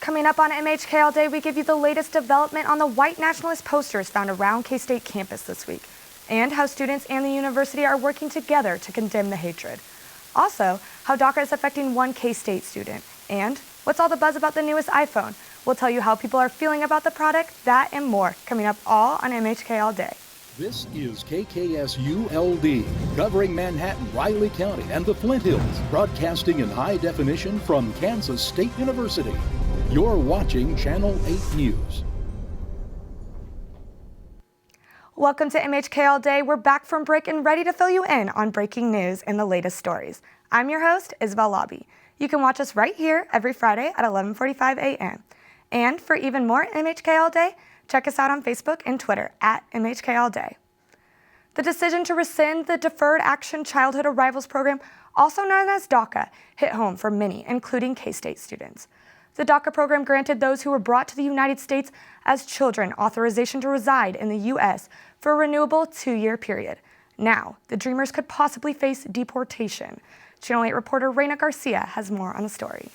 Coming up on MHK All Day, we give you the latest development on the white nationalist posters found around K-State campus this week, and how students and the university are working together to condemn the hatred. Also, how DACA is affecting one K-State student, and what's all the buzz about the newest iPhone. We'll tell you how people are feeling about the product, that and more, coming up all on MHK All Day. This is KKSU LD, covering Manhattan, Riley County, and the Flint Hills, broadcasting in high definition from Kansas State University. You're watching Channel 8 News. Welcome to MHK All Day. We're back from break and ready to fill you in on breaking news and the latest stories. I'm your host, Isabel Lobby. You can watch us right here every Friday at 11:45 a.m. And for even more MHK All Day, check us out on Facebook and Twitter at MHK All Day. The decision to rescind the Deferred Action Childhood Arrivals Program, also known as DACA, hit home for many, including K-State students. The DACA program granted those who were brought to the United States as children authorization to reside in the U.S. for a renewable 2-year period. Now, the Dreamers could possibly face deportation. Channel 8 reporter Reina Garcia has more on the story.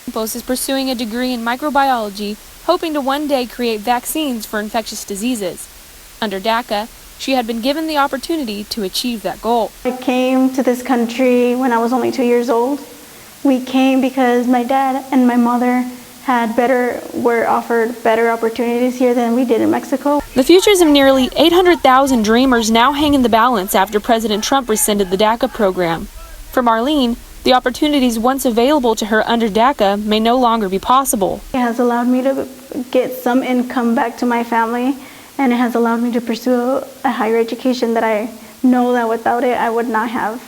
Campos is pursuing a degree in microbiology, hoping to one day create vaccines for infectious diseases. Under DACA, she had been given the opportunity to achieve that goal. I came to this country when I was only 2 years old. We came because my dad and my mother were offered better opportunities here than we did in Mexico. The futures of nearly 800,000 Dreamers now hang in the balance after President Trump rescinded the DACA program. For Marlene, the opportunities once available to her under DACA may no longer be possible. It has allowed me to get some income back to my family, and it has allowed me to pursue a higher education that I know that without it I would not have.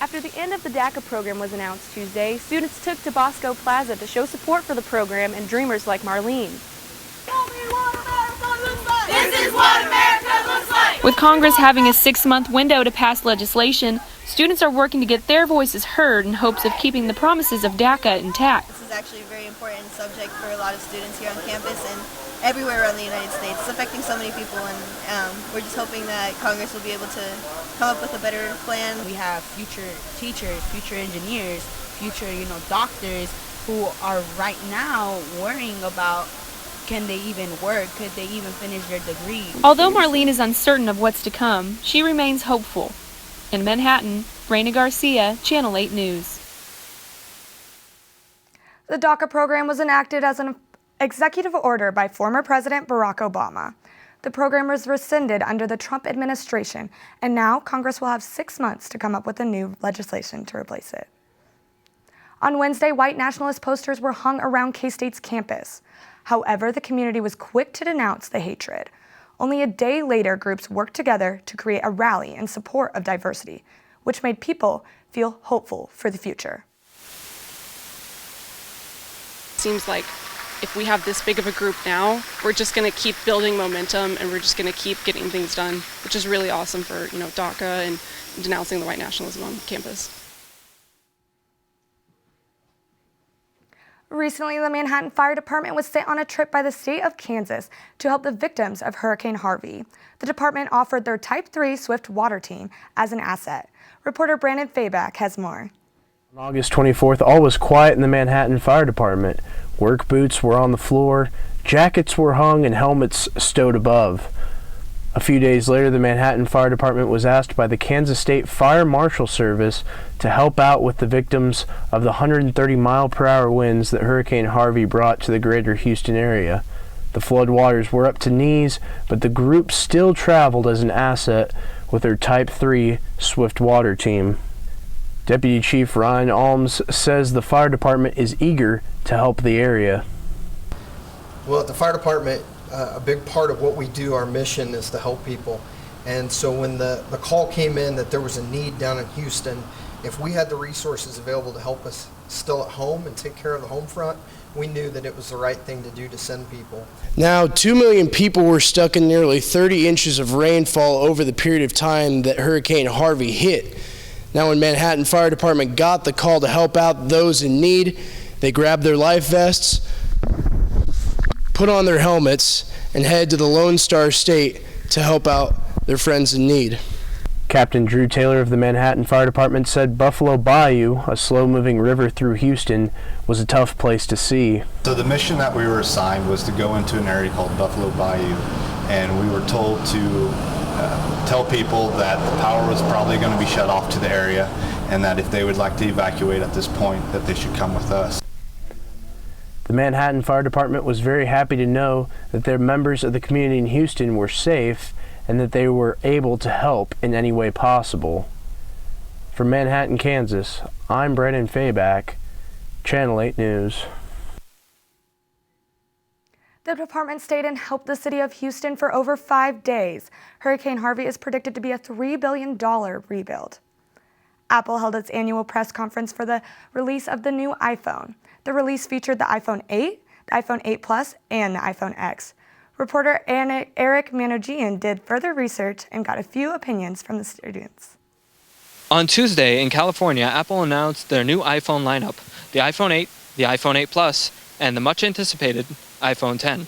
After the end of the DACA program was announced Tuesday, students took to Bosco Plaza to show support for the program and Dreamers like Marlene. This is what America looks like! With Congress having a 6-month window to pass legislation, students are working to get their voices heard in hopes of keeping the promises of DACA intact. This is actually a very important subject for a lot of students here on campus and everywhere around the United States. It's affecting so many people, and we're just hoping that Congress will be able to come up with a better plan. We have future teachers, future engineers, future, doctors who are right now worrying about, can they even work? Could they even finish their degree? Although Marlene is uncertain of what's to come, she remains hopeful. In Manhattan, Reina Garcia, Channel 8 News. The DACA program was enacted as an executive order by former President Barack Obama. The program was rescinded under the Trump administration, and now Congress will have 6 months to come up with a new legislation to replace it. On Wednesday, white nationalist posters were hung around K-State's campus. However, the community was quick to denounce the hatred. Only a day later, groups worked together to create a rally in support of diversity, which made people feel hopeful for the future. Seems like if we have this big of a group now, we're just going to keep building momentum and we're just going to keep getting things done, which is really awesome for, DACA and denouncing the white nationalism on campus. Recently, the Manhattan Fire Department was sent on a trip by the state of Kansas to help the victims of Hurricane Harvey. The department offered their Type 3 Swift water team as an asset. Reporter Brandon Fayback has more. On August 24th, all was quiet in the Manhattan Fire Department. Work boots were on the floor, jackets were hung, and helmets stowed above. A few days later, the Manhattan Fire Department was asked by the Kansas State Fire Marshal Service to help out with the victims of the 130-mile-per-hour winds that Hurricane Harvey brought to the greater Houston area. The flood waters were up to knees, but the group still traveled as an asset with their Type 3 Swift water team. Deputy Chief Ryan Alms says the fire department is eager to help the area. Well, at the fire department, a big part of what we do, our mission, is to help people. And so when the call came in that there was a need down in Houston, if we had the resources available to help us still at home and take care of the home front, we knew that it was the right thing to do to send people. Now, 2 million people were stuck in nearly 30 inches of rainfall over the period of time that Hurricane Harvey hit. Now, when Manhattan Fire Department got the call to help out those in need, they grabbed their life vests, put on their helmets, and head to the Lone Star State to help out their friends in need. Captain Drew Taylor of the Manhattan Fire Department said Buffalo Bayou, a slow-moving river through Houston, was a tough place to see. So the mission that we were assigned was to go into an area called Buffalo Bayou, and we were told to tell people that the power was probably going to be shut off to the area, and that if they would like to evacuate at this point, that they should come with us. The Manhattan Fire Department was very happy to know that their members of the community in Houston were safe and that they were able to help in any way possible. From Manhattan, Kansas, I'm Brennan Fayback, Channel 8 News. The department stayed and helped the city of Houston for over 5 days. Hurricane Harvey is predicted to be a $3 billion rebuild. Apple held its annual press conference for the release of the new iPhone. The release featured the iPhone 8, the iPhone 8 Plus, and the iPhone X. Reporter Eric Manogian did further research and got a few opinions from the students. On Tuesday in California, Apple announced their new iPhone lineup, the iPhone 8, the iPhone 8 Plus, and the much-anticipated iPhone 10.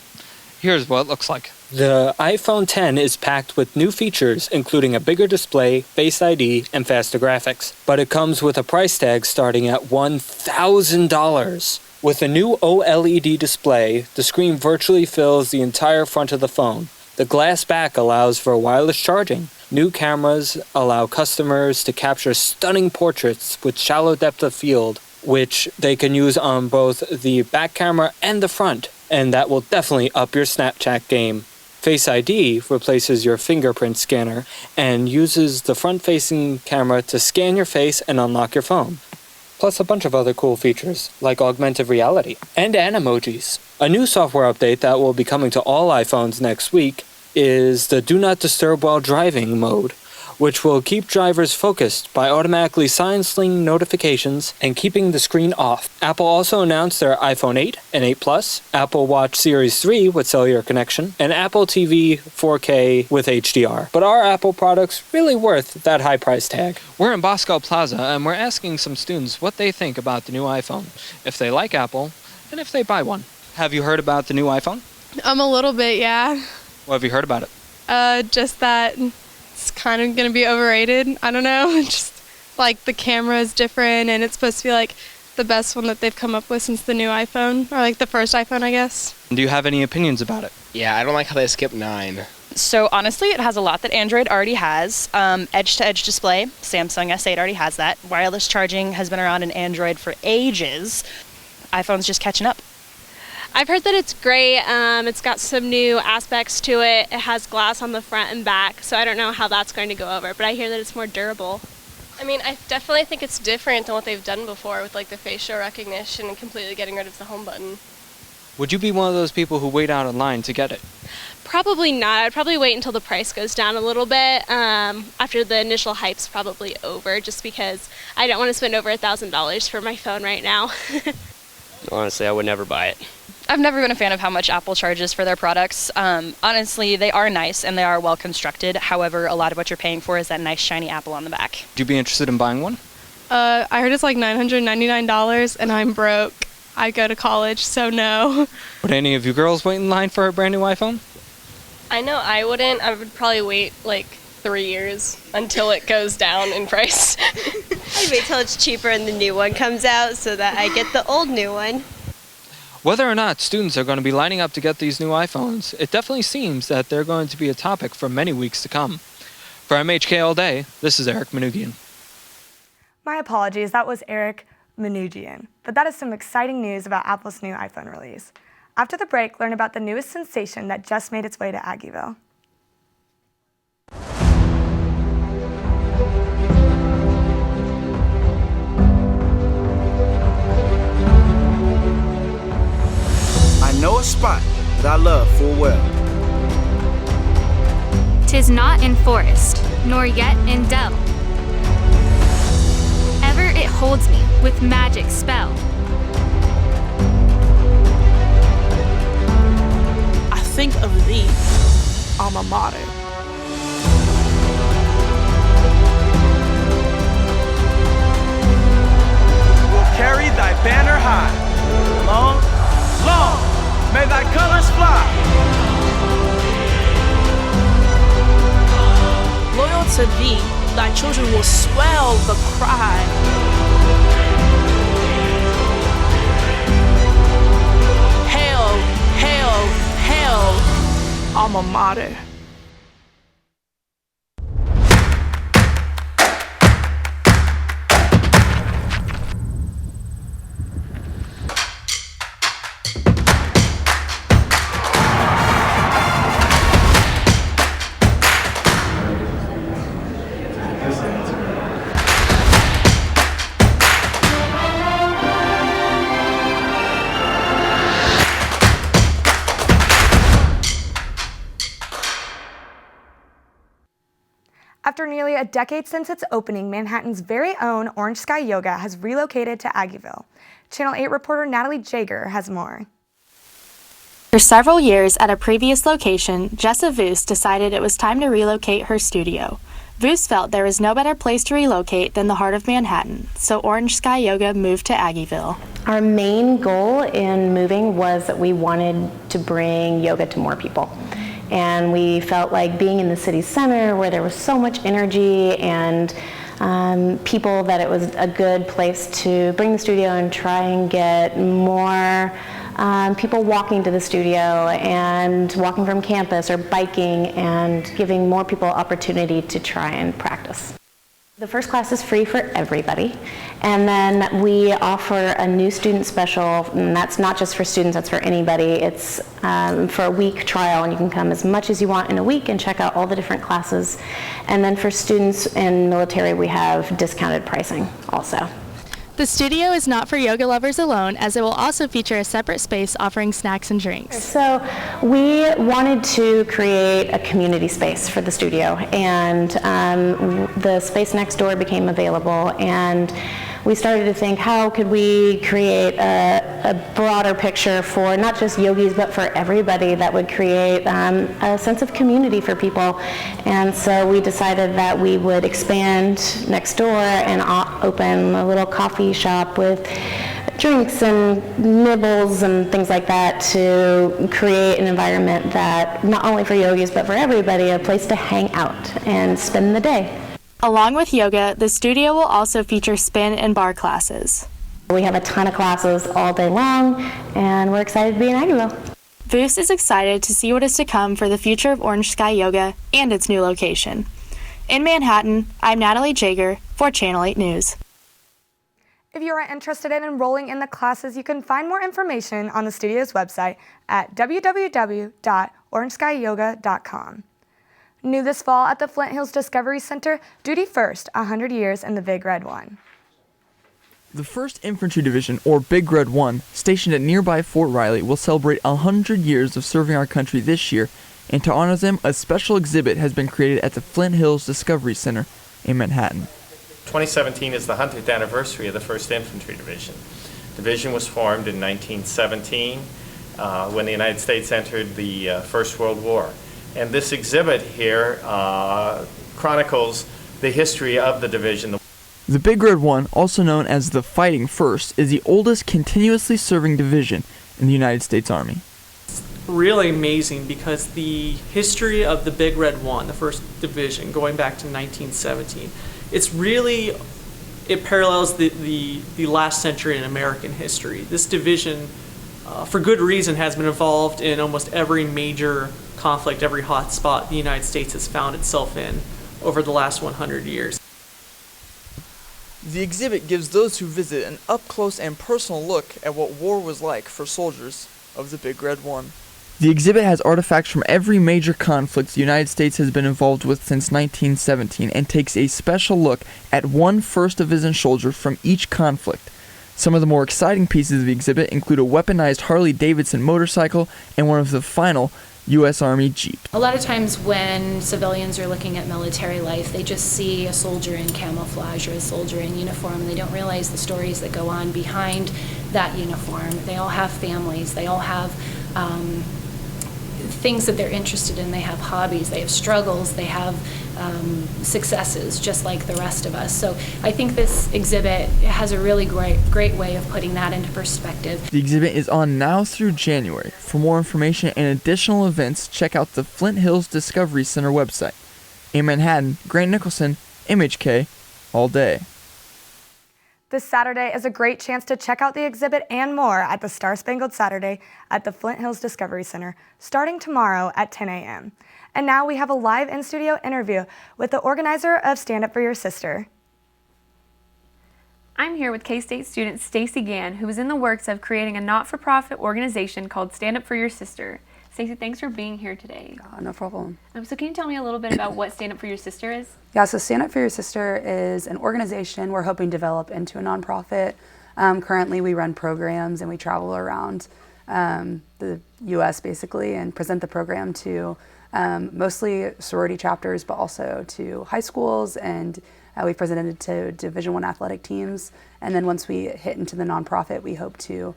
Here's what it looks like. The iPhone 10 is packed with new features, including a bigger display, Face ID, and faster graphics. But it comes with a price tag starting at $1,000. With a new OLED display, the screen virtually fills the entire front of the phone. The glass back allows for wireless charging. New cameras allow customers to capture stunning portraits with shallow depth of field, which they can use on both the back camera and the front, and that will definitely up your Snapchat game. Face ID replaces your fingerprint scanner and uses the front-facing camera to scan your face and unlock your phone. Plus a bunch of other cool features, like augmented reality and Animojis. A new software update that will be coming to all iPhones next week is the Do Not Disturb While Driving mode, which will keep drivers focused by automatically silencing notifications and keeping the screen off. Apple also announced their iPhone 8 and 8 Plus, Apple Watch Series 3 with cellular connection, and Apple TV 4K with HDR. But are Apple products really worth that high price tag? We're in Bosco Plaza, and we're asking some students what they think about the new iPhone, if they like Apple, and if they buy one. Have you heard about the new iPhone? A little bit, yeah. What have you heard about it? Just that it's kind of going to be overrated. I don't know. Just like the camera is different and it's supposed to be like the best one that they've come up with since the new iPhone, or like the first iPhone, I guess. Do you have any opinions about it? Yeah, I don't like how they skipped 9. So honestly, it has a lot that Android already has. Edge-to-edge display, Samsung S8 already has that. Wireless charging has been around in Android for ages. iPhone's just catching up. I've heard that it's great. It's got some new aspects to it. It has glass on the front and back, so I don't know how that's going to go over, but I hear that it's more durable. I mean, I definitely think it's different than what they've done before with like the facial recognition and completely getting rid of the home button. Would you be one of those people who wait out in line to get it? Probably not. I'd probably wait until the price goes down a little bit after the initial hype's probably over, just because I don't want to spend over $1,000 for my phone right now. Honestly, I would never buy it. I've never been a fan of how much Apple charges for their products. Honestly, they are nice and they are well constructed. However, a lot of what you're paying for is that nice shiny Apple on the back. Would you be interested in buying one? I heard it's like $999 and I'm broke. I go to college, so no. Would any of you girls wait in line for a brand new iPhone? I know I wouldn't. I would probably wait like 3 years until it goes down in price. I'd wait till it's cheaper and the new one comes out so that I get the old new one. Whether or not students are going to be lining up to get these new iPhones, it definitely seems that they're going to be a topic for many weeks to come. For MHK All Day, this is Eric Manogian. My apologies, that was Eric Manogian. But that is some exciting news about Apple's new iPhone release. After the break, learn about the newest sensation that just made its way to Aggieville. I know a spot that I love full well. 'Tis not in forest, nor yet in dell. Ever it holds me with magic spell. I think of thee, alma mater. We'll carry thy banner high. Long, long, may thy colors fly. Loyal to thee, thy children will swell the cry. Hail, hail, hail, alma mater. After nearly a decade since its opening, Manhattan's very own Orange Sky Yoga has relocated to Aggieville. Channel 8 reporter Natalie Jager has more. For several years at a previous location, Jessa Voos decided it was time to relocate her studio. Voos felt there was no better place to relocate than the heart of Manhattan, so Orange Sky Yoga moved to Aggieville. Our main goal in moving was that we wanted to bring yoga to more people. And we felt like being in the city center where there was so much energy and people, that it was a good place to bring the studio and try and get more people walking to the studio and walking from campus or biking and giving more people opportunity to try and practice. The first class is free for everybody, and then we offer a new student special, and that's not just for students, that's for anybody. It's for a week trial, and you can come as much as you want in a week and check out all the different classes. And then for students in military, we have discounted pricing also. The studio is not for yoga lovers alone, as it will also feature a separate space offering snacks and drinks. So we wanted to create a community space for the studio, and the space next door became available, and we started to think, how could we create a broader picture for not just yogis but for everybody that would create a sense of community for people. And so we decided that we would expand next door and open a little coffee shop with drinks and nibbles and things like that to create an environment that not only for yogis but for everybody, a place to hang out and spend the day. Along with yoga, the studio will also feature spin and bar classes. We have a ton of classes all day long, and we're excited to be in Aggieville. Voos is excited to see what is to come for the future of Orange Sky Yoga and its new location. In Manhattan, I'm Natalie Jager for Channel 8 News. If you are interested in enrolling in the classes, you can find more information on the studio's website at www.orangeskyyoga.com. New this fall at the Flint Hills Discovery Center, Duty First, 100 Years in the Big Red One. The 1st Infantry Division, or Big Red 1, stationed at nearby Fort Riley, will celebrate 100 years of serving our country this year, and to honor them, a special exhibit has been created at the Flint Hills Discovery Center in Manhattan. 2017 is the 100th anniversary of the 1st Infantry Division. The division was formed in 1917 when the United States entered the First World War. And this exhibit here chronicles the history of the division. The Big Red 1, also known as the Fighting First, is the oldest continuously serving division in the United States Army. Really amazing because the history of the Big Red 1, the 1st Division, going back to 1917, it parallels the last century in American history. This division, for good reason, has been involved in almost every major conflict, every hot spot the United States has found itself in over the last 100 years. The exhibit gives those who visit an up-close and personal look at what war was like for soldiers of the Big Red 1. The exhibit has artifacts from every major conflict the United States has been involved with since 1917 and takes a special look at one 1st Division soldier from each conflict. Some of the more exciting pieces of the exhibit include a weaponized Harley-Davidson motorcycle and one of the final U.S. Army Jeep. A lot of times when civilians are looking at military life, they just see a soldier in camouflage or a soldier in uniform, and they don't realize the stories that go on behind that uniform. They all have families, they all have things that they're interested in, they have hobbies, they have struggles, they have successes, just like the rest of us. So I think this exhibit has a really great way of putting that into perspective. The exhibit is on now through January. For more information and additional events, check out the Flint Hills Discovery Center website. In Manhattan, Grant Nicholson, MHK All Day. This Saturday is a great chance to check out the exhibit and more at the Star Spangled Saturday at the Flint Hills Discovery Center, starting tomorrow at 10 a.m. And now we have a live in-studio interview with the organizer of Stand Up For Your Sister. I'm here with K-State student Stacy Gann, who is in the works of creating a not-for-profit organization called Stand Up For Your Sister. Stacy, thanks for being here today. No problem. So can you tell me a little bit about what Stand Up For Your Sister is? Yeah, so Stand Up For Your Sister is an organization we're hoping to develop into a nonprofit. Currently, we run programs and we travel around the U.S. basically and present the program to mostly sorority chapters, but also to high schools, and we've presented to Division I athletic teams. And then once we hit into the nonprofit, we hope to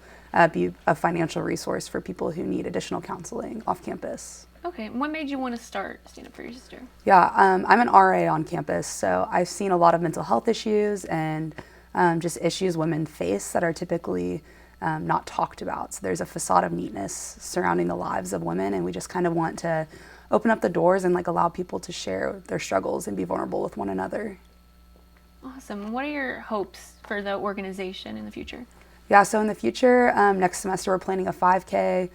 be a financial resource for people who need additional counseling off campus. Okay, and what made you want to start Stand Up For Your Sister? Yeah, I'm an RA on campus, so I've seen a lot of mental health issues and just issues women face that are typically not talked about. So there's a facade of neatness surrounding the lives of women, and we just kind of want to open up the doors and allow people to share their struggles and be vulnerable with one another. Awesome. What are your hopes for the organization in the future? Yeah, so in the future, next semester we're planning a 5K.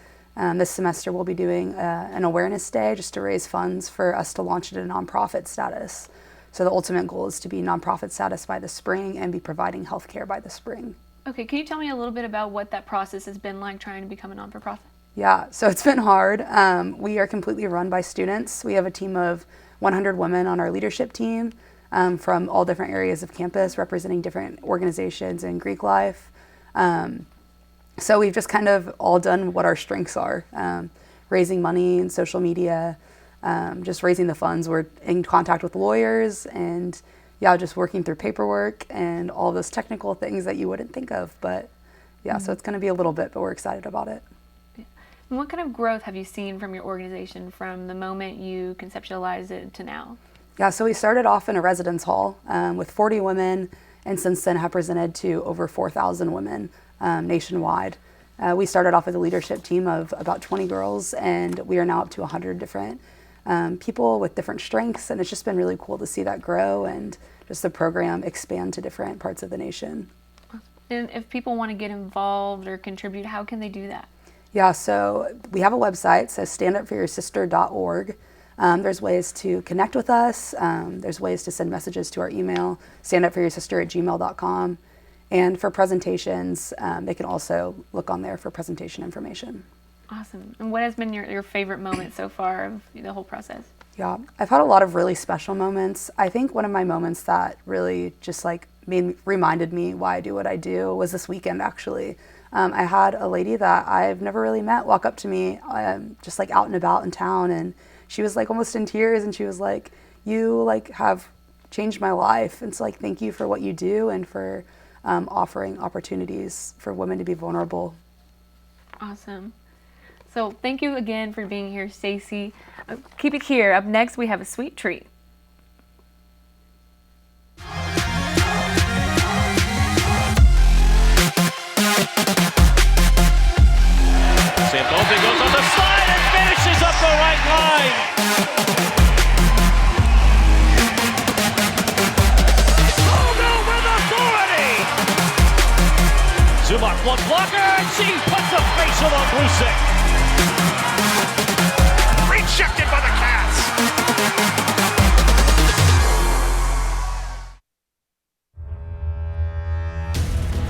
This semester we'll be doing an awareness day just to raise funds for us to launch it in nonprofit status. So the ultimate goal is to be nonprofit status by the spring and be providing healthcare by the spring. Okay, can you tell me a little bit about what that process has been like trying to become a non-for-profit? Yeah, so it's been hard. We are completely run by students. We have a team of 100 women on our leadership team from all different areas of campus, representing different organizations in Greek life. So we've just kind of all done what our strengths are, raising money and social media, just raising the funds. We're in contact with lawyers and just working through paperwork and all those technical things that you wouldn't think of. But so it's going to be a little bit, but we're excited about it. And what kind of growth have you seen from your organization from the moment you conceptualized it to now? Yeah, so we started off in a residence hall with 40 women, and since then have presented to over 4,000 women nationwide. We started off with a leadership team of about 20 girls, and we are now up to 100 different people with different strengths, and it's just been really cool to see that grow and just the program expand to different parts of the nation. And if people want to get involved or contribute, how can they do that? Yeah, so we have a website, so standupforyoursister.org. There's ways to connect with us. There's ways to send messages to our email, standupforyoursister@gmail.com. And for presentations, they can also look on there for presentation information. Awesome. And what has been your favorite moment so far of the whole process? Yeah, I've had a lot of really special moments. I think one of my moments that really just reminded me why I do what I do was this weekend, actually. I had a lady that I've never really met walk up to me just out and about in town, and she was almost in tears, and she was like, "You have changed my life, and so thank you for what you do and for offering opportunities for women to be vulnerable." Awesome. So thank you again for being here, Stacy. Keep it here. Up next, we have a sweet treat. Santofi goes on the slide and finishes up the right line. Kogo with authority. Zumock one blocker, and she puts a facial on Blusick. Rejected by the Cats.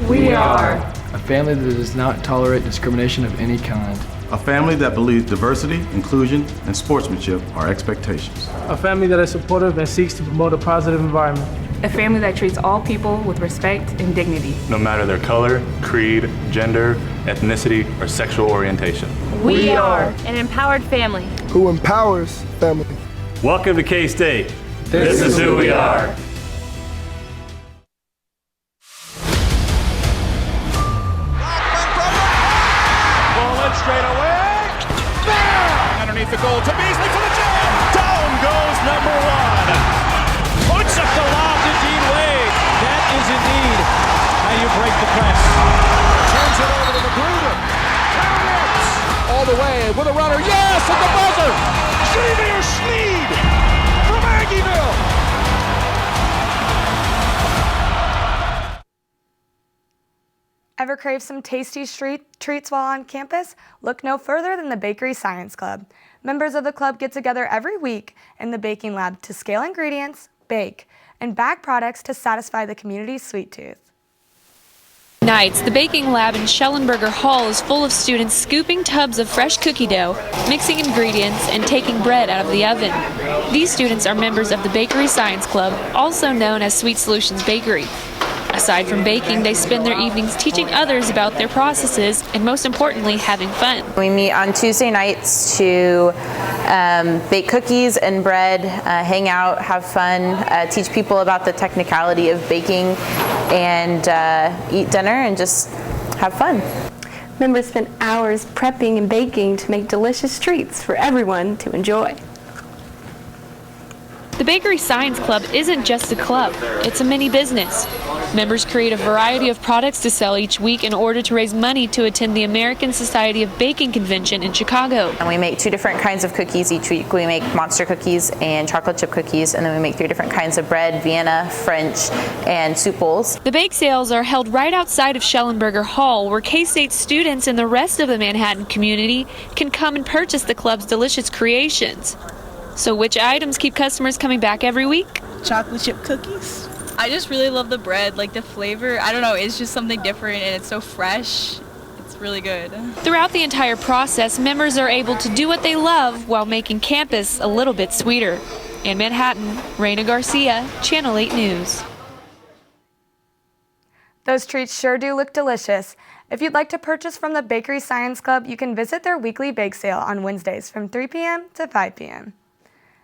We are a family that does not tolerate discrimination of any kind. A family that believes diversity, inclusion, and sportsmanship are expectations. A family that is supportive and seeks to promote a positive environment. A family that treats all people with respect and dignity. No matter their color, creed, gender, ethnicity, or sexual orientation. We are an empowered family. Who empowers family. Welcome to K-State. This is who we are. Straight away. Bam! Underneath the goal to Beasley for the jam. Down goes number one. Puts up the lob to Dean Wade. That is indeed how you break the press. Turns it over to Magruder. All the way with a runner. Yes, at the buzzer. Xavier Schneed from Aggieville. Ever crave some tasty treats while on campus? Look no further than the Bakery Science Club. Members of the club get together every week in the baking lab to scale ingredients, bake, and bag products to satisfy the community's sweet tooth. Nights, the baking lab in Schellenberger Hall is full of students scooping tubs of fresh cookie dough, mixing ingredients, and taking bread out of the oven. These students are members of the Bakery Science Club, also known as Sweet Solutions Bakery. Aside from baking, they spend their evenings teaching others about their processes and, most importantly, having fun. We meet on Tuesday nights to bake cookies and bread, hang out, have fun, teach people about the technicality of baking, and eat dinner and just have fun. Members spend hours prepping and baking to make delicious treats for everyone to enjoy. The Bakery Science Club isn't just a club, it's a mini business. Members create a variety of products to sell each week in order to raise money to attend the American Society of Baking Convention in Chicago. And we make 2 different kinds of cookies each week. We make monster cookies and chocolate chip cookies, and then we make 3 different kinds of bread, Vienna, French, and soup bowls. The bake sales are held right outside of Schellenberger Hall, where K-State students and the rest of the Manhattan community can come and purchase the club's delicious creations. So which items keep customers coming back every week? Chocolate chip cookies. I just really love the bread, like the flavor. I don't know, it's just something different and it's so fresh. It's really good. Throughout the entire process, members are able to do what they love while making campus a little bit sweeter. In Manhattan, Reina Garcia, Channel 8 News. Those treats sure do look delicious. If you'd like to purchase from the Bakery Science Club, you can visit their weekly bake sale on Wednesdays from 3 p.m. to 5 p.m.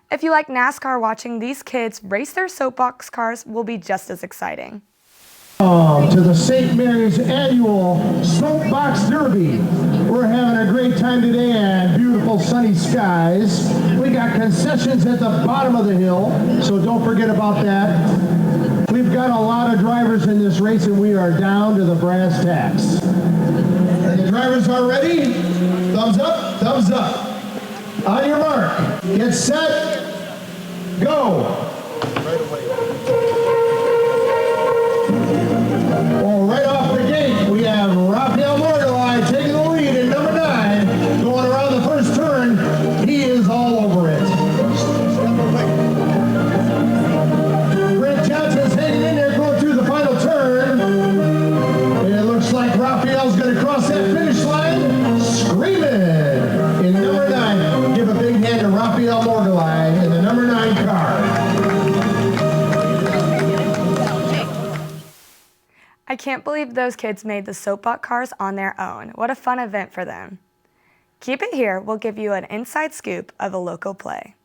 If you like NASCAR, watching these kids race their soapbox cars will be just as exciting. To the St. Mary's annual Soapbox Derby. We're having a great time today and beautiful sunny skies. We got concessions at the bottom of the hill, so don't forget about that. We've got a lot of drivers in this race and we are down to the brass tacks. And the drivers are ready? Thumbs up, thumbs up. On your mark, get set, go. Well, right off the gate, we have Rafael Mordelai taking the lead in number 9, going around the first turn. He is all over it. Brent Johnson's hanging in there, going through the final turn. And it looks like Rafael's going to cross that finish line, screaming in number 9. Give a big hand to Rafael Mordelai in the number 9 car. I can't believe those kids made the soapbox cars on their own. What a fun event for them. Keep it here, we'll give you an inside scoop of a local play.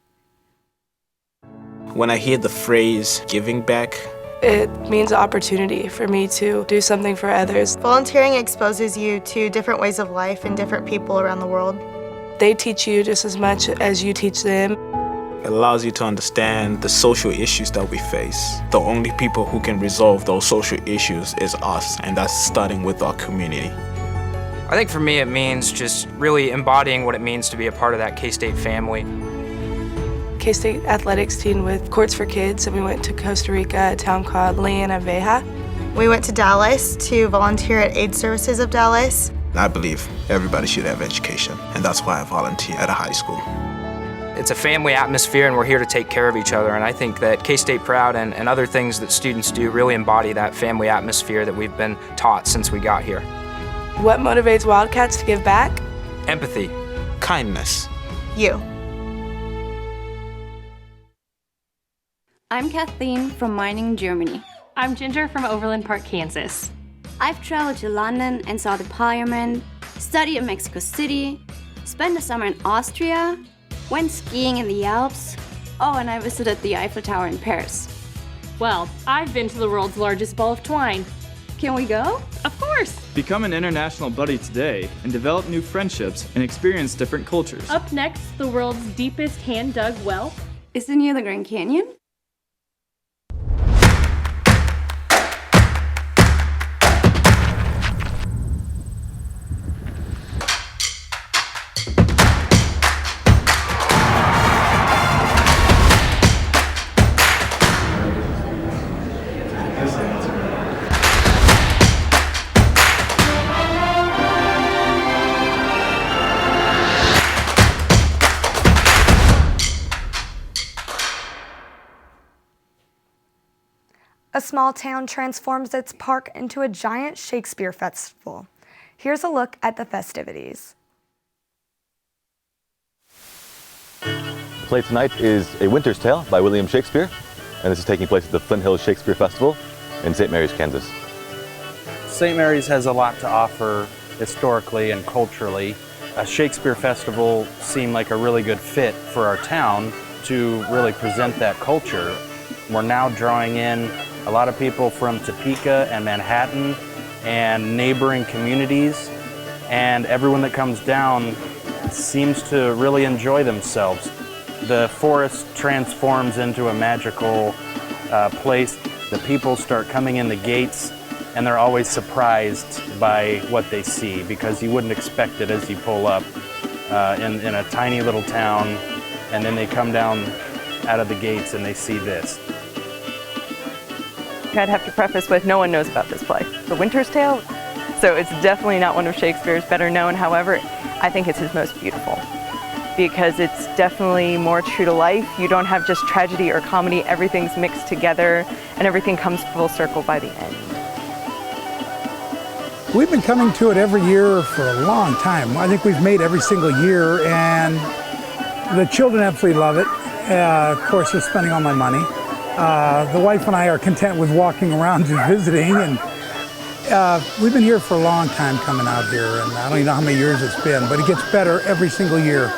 When I hear the phrase giving back, it means an opportunity for me to do something for others. Volunteering exposes you to different ways of life and different people around the world. They teach you just as much as you teach them. It allows you to understand the social issues that we face. The only people who can resolve those social issues is us, and that's starting with our community. I think for me it means just really embodying what it means to be a part of that K-State family. K-State athletics team with Courts for Kids, and we went to Costa Rica, a town called Leona Veja. We went to Dallas to volunteer at Aid Services of Dallas. I believe everybody should have education, and that's why I volunteer at a high school. It's a family atmosphere and we're here to take care of each other, and I think that K-State Proud and other things that students do really embody that family atmosphere that we've been taught since we got here. What motivates Wildcats to give back? Empathy. Kindness. You. I'm Kathleen from Meiningen, Germany. I'm Ginger from Overland Park, Kansas. I've traveled to London and saw the Parliament, studied in Mexico City, spent the summer in Austria, went skiing in the Alps. Oh, and I visited the Eiffel Tower in Paris. Well, I've been to the world's largest ball of twine. Can we go? Of course! Become an international buddy today and develop new friendships and experience different cultures. Up next, the world's deepest hand-dug well. Is it near the Grand Canyon? A small town transforms its park into a giant Shakespeare festival. Here's a look at the festivities. The play tonight is A Winter's Tale by William Shakespeare, and this is taking place at the Flint Hills Shakespeare Festival in St. Mary's, Kansas. St. Mary's has a lot to offer historically and culturally. A Shakespeare Festival seemed like a really good fit for our town to really present that culture. We're now drawing in a lot of people from Topeka and Manhattan and neighboring communities, and everyone that comes down seems to really enjoy themselves. The forest transforms into a magical place. The people start coming in the gates, and they're always surprised by what they see, because you wouldn't expect it as you pull up in a tiny little town, and then they come down out of the gates and they see this. I'd have to preface with no one knows about this play. The Winter's Tale, so it's definitely not one of Shakespeare's better known. However, I think it's his most beautiful because it's definitely more true to life. You don't have just tragedy or comedy, everything's mixed together and everything comes full circle by the end. We've been coming to it every year for a long time. I think we've made every single year, and the children absolutely love it. Of course, they're spending all my money. The wife and I are content with walking around and visiting, and we've been here for a long time coming out here, and I don't even know how many years it's been, but it gets better every single year.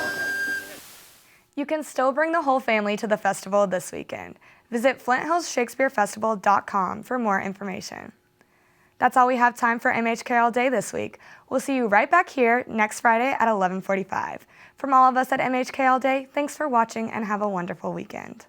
You can still bring the whole family to the festival this weekend. Visit FlintHillsShakespeareFestival.com for more information. That's all we have time for MHK All Day this week. We'll see you right back here next Friday at 11:45. From all of us at MHK All Day, thanks for watching and have a wonderful weekend.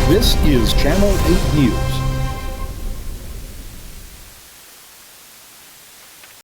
This is Channel 8 News.